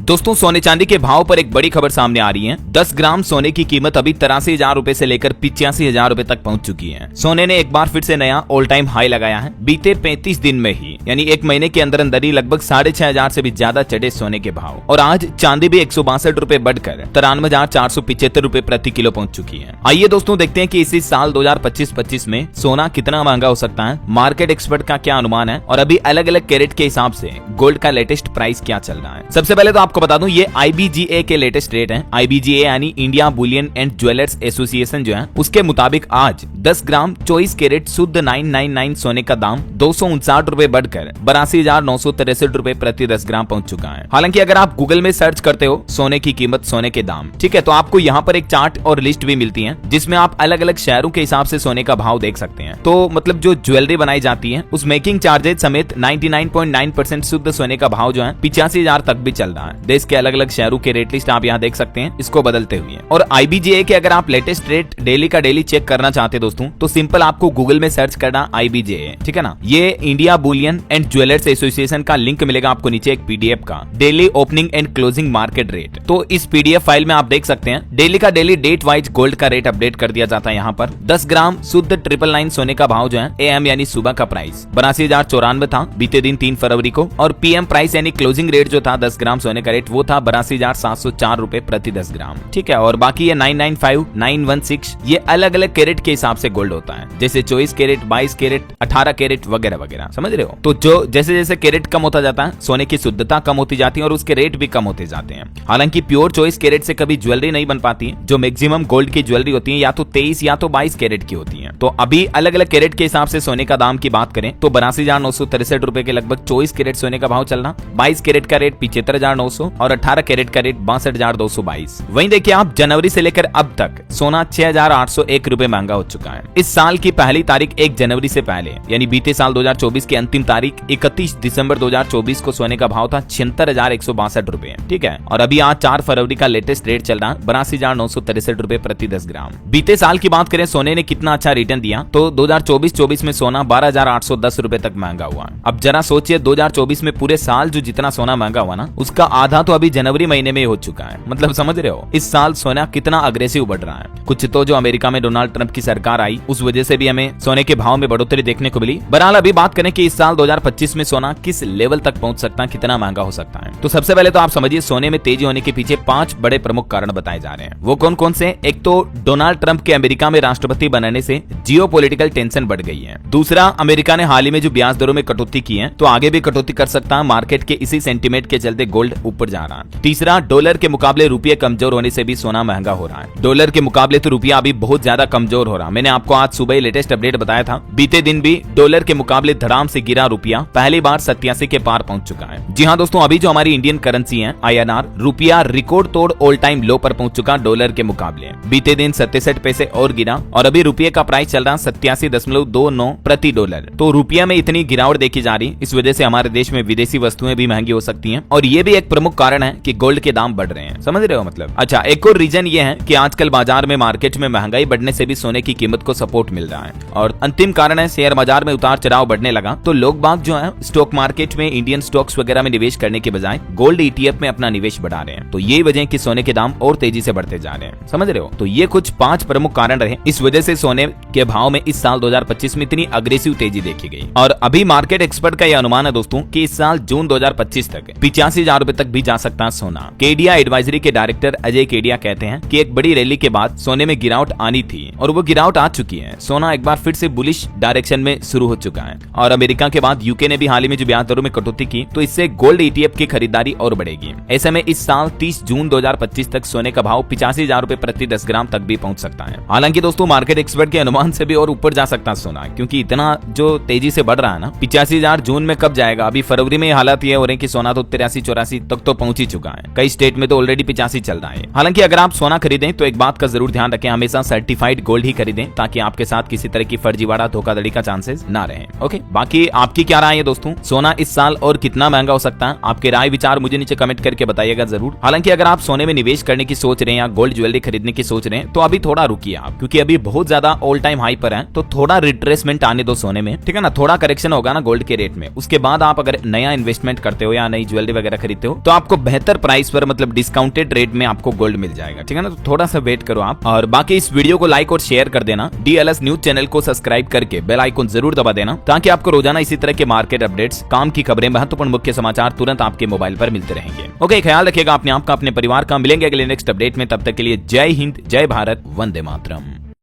दोस्तों सोने चांदी के भाव पर एक बड़ी खबर सामने आ रही है। 10 ग्राम सोने की कीमत अभी 83,000 रुपए से लेकर 85,000 रुपए तक पहुंच चुकी है। सोने ने एक बार फिर से नया ऑल टाइम हाई लगाया है। बीते 35 दिन में ही यानी एक महीने के अंदर अंदर ही लगभग 6,500 से भी ज्यादा चढ़े सोने के भाव। और आज चांदी भी 162 रुपए बढ़कर 93,475 रुपए प्रति किलो पहुंच चुकी है। आइए दोस्तों देखते हैं कि इसी साल 2025-25 में सोना कितना महंगा हो सकता है, मार्केट एक्सपर्ट का क्या अनुमान है और अभी अलग अलग कैरेट के हिसाब से गोल्ड का लेटेस्ट प्राइस क्या चल रहा है। सबसे पहले तो आपको बता दूं ये IBGA के लेटेस्ट रेट हैं। IBGA यानी India Boolean and jewellers association जो है उसके मुताबिक आज 10 ग्राम 24 कैरेट शुद्ध 999 सोने का दाम 259 रुपए बढ़कर 82,963 रुपए प्रति 10 ग्राम पहुंच चुका है। हालांकि अगर आप गूगल में सर्च करते हो सोने की कीमत, सोने के दाम, ठीक है, तो आपको यहाँ पर एक चार्ट और लिस्ट भी मिलती है जिसमें आप अलग अलग शहरों के हिसाब से सोने का भाव देख सकते हैं। तो मतलब जो ज्वेलरी बनाई जाती है उस मेकिंग चार्जेस समेत 99.9% शुद्ध सोने का भाव जो है 85,000 तक भी चल रहा है। देश के अलग अलग शहरों के रेट लिस्ट आप यहाँ देख सकते हैं इसको बदलते हुए। और IBGA के अगर आप लेटेस्ट रेट डेली का डेली चेक करना चाहते दोस्तों तो सिंपल आपको गूगल में सर्च करना IBGA, ठीक है ना। ये India Boolean and jewellers association का लिंक मिलेगा आपको नीचे एक PDF का, daily opening and closing market rate. तो इस PDF फाइल में आप देख सकते हैं डेली का डेली डेट वाइज गोल्ड का रेट अपडेट कर दिया जाता है। यहाँ पर 10 ग्राम शुद्ध 999 सोने का भाव जो है AM यानी सुबह का प्राइस 82,094 था बीते दिन 3 फरवरी को, और PM प्राइस यानी क्लोजिंग रेट जो था 10 ग्राम सोने का रेट वो था 82,704 रुपए प्रति 10 ग्राम, ठीक है। और बाकी ये 995, 916 ये अलग अलग कैरेट के हिसाब से गोल्ड होता है, जैसे 24 कैरेट, 22 कैरेट, 18 कैरेट वगैरह वगैरह, समझ रहे हो। तो जो जैसे जैसे कैरेट कम होता जाता है सोने की शुद्धता कम होती जाती है और उसके रेट भी कम होते जाते हैं। हालांकि प्योर 24 कैरेट से कभी ज्वेलरी नहीं बन पाती है। जो मैक्सिमम गोल्ड की ज्वेलरी होती है या तो 23 या तो 22 कैरेट की होती है। तो अभी अलग अलग कैरेट के हिसाब से सोने का दाम की बात करें तो 82,963 रुपए के लगभग 24 कैरेट सोने का भाव चलना, 22 कैरेट का रेट 75,900 और 18 कैरेट का रेट 62,222। वहीं देखिए आप जनवरी से लेकर अब तक सोना 6,801 रुपए महंगा हो चुका है। इस साल की पहली तारीख 1 जनवरी से पहले यानी बीते साल 2024 की अंतिम तारीख 31 दिसंबर 2024 को सोने का भाव था 76,162 रुपए, ठीक है। और अभी आज 4 फरवरी का लेटेस्ट रेट चल रहा है 82,963 रुपए प्रति 10 ग्राम। बीते साल की बात करें सोने ने कितना अच्छा रिटर्न दिया तो 2024-24 में सोना 12,810 रुपए तक महंगा हुआ। अब जरा सोचिए 2024 में पूरे साल जो जितना सोना महंगा हुआ ना उसका आधा तो अभी जनवरी महीने में हो चुका है। मतलब समझ रहे हो इस साल सोना कितना अग्रेसिव बढ़ रहा है। कुछ तो जो अमेरिका में डोनाल्ड ट्रंप की सरकार आई उस वजह से भी हमें सोने के भाव में बढ़ोतरी देखने को मिली। बहरहाल अभी बात करें कि इस साल 2025 में सोना किस लेवल तक पहुंच सकता है, कितना महंगा हो सकता है। तो सबसे पहले तो आप समझिए सोने में तेजी होने के पीछे 5 बड़े प्रमुख कारण बताए जा रहे हैं। वो कौन कौन से? एक तो डोनाल्ड ट्रंप के अमेरिका में राष्ट्रपति बनने से जियोपॉलिटिकल टेंशन बढ़ गई है। दूसरा, अमेरिका ने हाल ही में जो ब्याज दरों में कटौती की है तो आगे भी कटौती कर सकता है। मार्केट के इसी सेंटीमेंट के चलते गोल्ड ऊपर जा रहा है। तीसरा, डॉलर के मुकाबले रुपये कमजोर होने से भी सोना महंगा हो रहा है। डॉलर के मुकाबले तो रुपया अभी बहुत ज्यादा कमजोर हो रहा है। मैंने आपको आज सुबह लेटेस्ट अपडेट बताया था। बीते दिन भी डॉलर के मुकाबले धड़ाम से गिरा रुपया पहली बार 87 के पार पहुंच चुका है। जी हाँ दोस्तों, अभी जो हमारी इंडियन करेंसी है INR, रुपया रिकॉर्ड तोड़ ऑल टाइम लो पर पहुंच चुका डॉलर के मुकाबले। बीते दिन 67 पैसे और गिरा और अभी रुपये का प्राइस चल रहा 87.29 प्रति डॉलर। तो रुपया में इतनी गिरावट देखी जा रही, इस वजह से हमारे देश में विदेशी वस्तुएं भी महंगी हो सकती हैं और ये भी एक प्रमुख कारण है कि गोल्ड के दाम बढ़ रहे हैं। समझ रहे हो मतलब। अच्छा, एक और रीजन ये है कि आजकल बाजार में मार्केट में महंगाई बढ़ने से भी सोने की कीमत को सपोर्ट मिल रहा है। और अंतिम कारण है शेयर बाजार में उतार चढ़ाव बढ़ने लगा तो लोग बाग जो है स्टॉक मार्केट में इंडियन स्टॉक्स वगैरह में निवेश करने के बजाय गोल्ड ETF में अपना निवेश बढ़ा रहे हैं। तो ये वजह कि सोने के दाम और तेजी से बढ़ते जा रहे हैं। समझ रहे हो। तो ये कुछ 5 प्रमुख कारण रहे, इस वजह से सोने के भाव में इस साल 2025 में इतनी अग्रेसिव तेजी देखी गई। और अभी मार्केट एक्सपर्ट का यह अनुमान है दोस्तों कि इस साल जून 2025 तक 85,000 रुपए तक भी जा सकता है सोना। केडिया एडवाइजरी के डायरेक्टर अजय केडिया कहते हैं कि एक बड़ी रैली के बाद सोने में गिरावट आनी थी और वो गिरावट आ चुकी है। सोना एक बार फिर से बुलिश डायरेक्शन में शुरू हो चुका है। और अमेरिका के बाद यूके ने भी हाल ही में जो ब्याज दरों में कटौती की तो इससे गोल्ड ETF की खरीदारी और बढ़ेगी। ऐसे में इस साल 30 जून 2025 तक सोने का भाव 85,000 रुपए प्रति 10 ग्राम तक भी पहुंच सकता है। हालांकि दोस्तों मार्केट एक्सपर्ट के अनुमान से भी और ऊपर जा सकता है सोना, क्योंकि इतना जो तेजी से बढ़ रहा है ना। 85,000 जून में कब जाएगा? अभी फरवरी में हालात ये हो रहे हैं कि सोना तो 83-84 तक तो पहुंच ही चुका है। कई स्टेट में तो ऑलरेडी 85 चल रहा है। हालांकि अगर आप सोना खरीदें तो एक बात का जरूर ध्यान रखें, हमेशा सर्टिफाइड गोल्ड ही खरीदें ताकि आपके साथ किसी तरह की फर्जीवाड़ा धोखाधड़ी का चांसेस ना रहे। ओके, बाकी आपकी क्या राय है दोस्तों? सोना इस साल और कितना महंगा हो सकता है? आपके राय विचार मुझे नीचे कमेंट करके बताइएगा जरूर। हालांकि अगर आप सोने में निवेश करने की सोच रहे हैं या गोल्ड ज्वेलरी खरीदने की सोच रहे हैं तो अभी थोड़ा रुकिए आप, क्योंकि अभी बहुत ज्यादा ऑल टाइम हाई पर है। तो थोड़ा रिट्रेसमेंट आने दो सोने में, ठीक है ना। थोड़ा करेक्शन होगा ना गोल्ड के रेट में, उसके बाद आप अगर नया इन्वेस्टमेंट करते हो या नई ज्वेलरी वगैरह खरीदते हो तो आपको बेहतर प्राइस पर मतलब डिस्काउंटेड रेट में आपको गोल्ड मिल जाएगा, ठीक है ना। तो थोड़ा सा वेट करो आप, और बाकी इस वीडियो को लाइक और शेयर कर देना। DLS न्यूज चैनल को सब्सक्राइब करके बेल आइकन जरूर दबा देना, ताकि आपको रोजाना इसी तरह के मार्केट अपडेट्स, काम की खबरें, महत्वपूर्ण मुख्य समाचार तुरंत आपके मोबाइल पर मिलते रहेंगे। ओके, ख्याल रखिएगा अपने आप का, अपने परिवार का। मिलेंगे अगले नेक्स्ट अपडेट में, तब तक के लिए जय हिंद, जय भारत, वंदे मातरम।